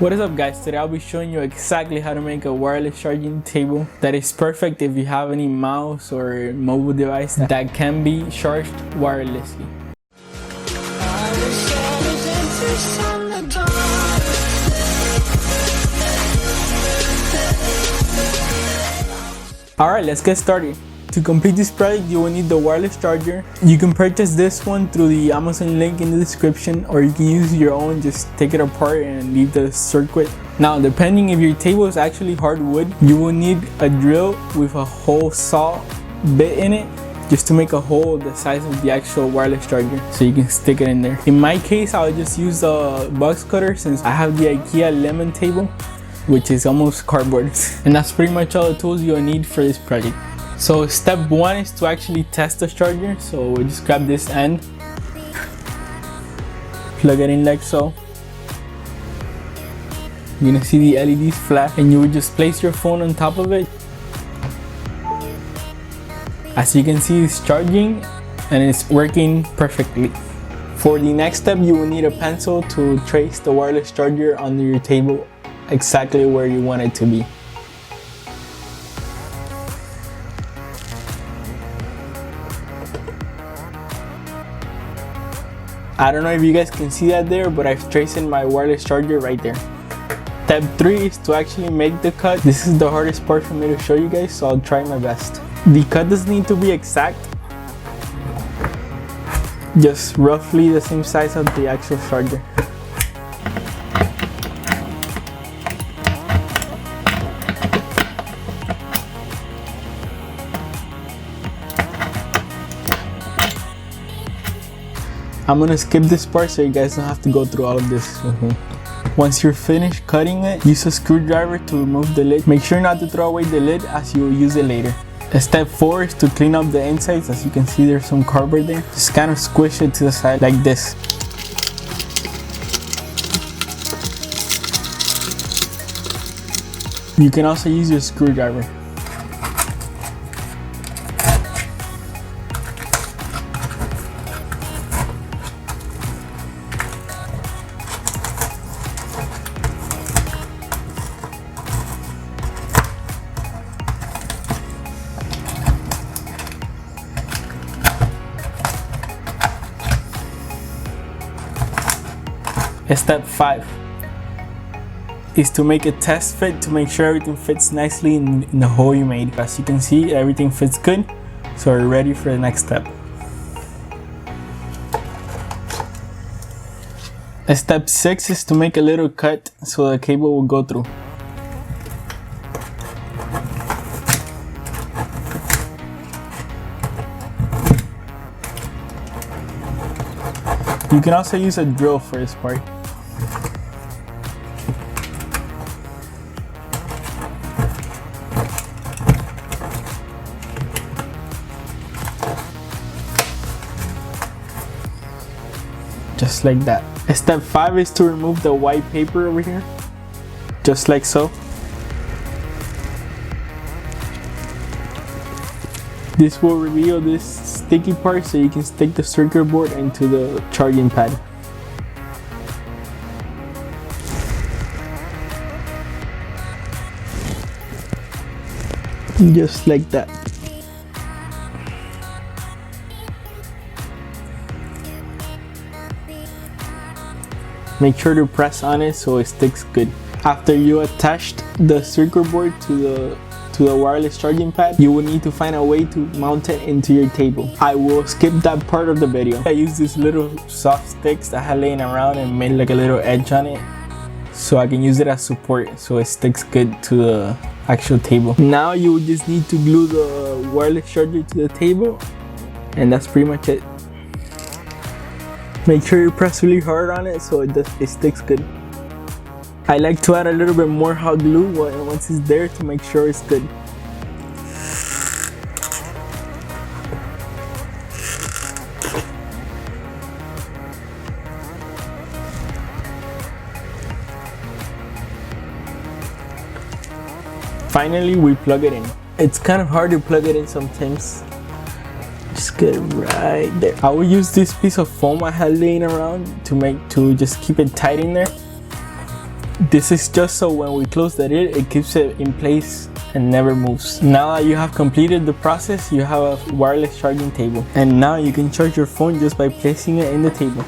What is up guys, today I'll be showing you exactly how to make a wireless charging table that is perfect if you have any mouse or mobile device that can be charged wirelessly. Alright, let's get started. To complete this project, you will need the wireless charger. You can purchase this one through the Amazon link in the description, or you can use your own, just take it apart and leave the circuit. Now, depending if your table is actually hardwood, you will need a drill with a hole saw bit in it, just to make a hole the size of the actual wireless charger so you can stick it in there. In my case, I'll just use a box cutter since I have the IKEA lemon table, which is almost cardboard. And that's pretty much all the tools you'll need for this project. So step one is to actually test the charger. So we'll just grab this end, plug it in like so. You're gonna see the LEDs flash, and you would just place your phone on top of it. As you can see, it's charging and it's working perfectly. For the next step, you will need a pencil to trace the wireless charger under your table exactly where you want it to be. I don't know if you guys can see that there, but I've traced in my wireless charger right there. Step 3 is to actually make the cut. This is the hardest part for me to show you guys, so I'll try my best. The cut doesn't need to be exact, just roughly the same size of the actual charger. I'm gonna skip this part so you guys don't have to go through all of this. Once you're finished cutting it, use a screwdriver to remove the lid. Make sure not to throw away the lid as you will use it later. Step 4 is to clean up the insides. As you can see, there's some cardboard there. Just kind of squish it to the side like this. You can also use your screwdriver. Step 5 is to make a test fit to make sure everything fits nicely in the hole you made. As you can see, everything fits good, so we're ready for the next step. Step 6 is to make a little cut so the cable will go through. You can also use a drill for this part. Just like that. Step 5 is to remove the white paper over here, just like so. This will reveal this sticky part so you can stick the circuit board into the charging pad. Just like that. Make sure to press on it so it sticks good. After you attached the circuit board to the wireless charging pad, you will need to find a way to mount it into your table. I will skip that part of the video. I used these little soft sticks that I had laying around and made like a little edge on it so I can use it as support so it sticks good to the actual table. Now you will just need to glue the wireless charger to the table, and that's pretty much it. Make sure you press really hard on it so it sticks good. I like to add a little bit more hot glue once it's there to make sure it's good. Finally, we plug it in. It's kind of hard to plug it in sometimes. Just get it right there. I will use this piece of foam I had laying around to just keep it tight in there. This is just so when we close the lid, it keeps it in place and never moves. Now that you have completed the process, you have a wireless charging table. And now you can charge your phone just by placing it in the table.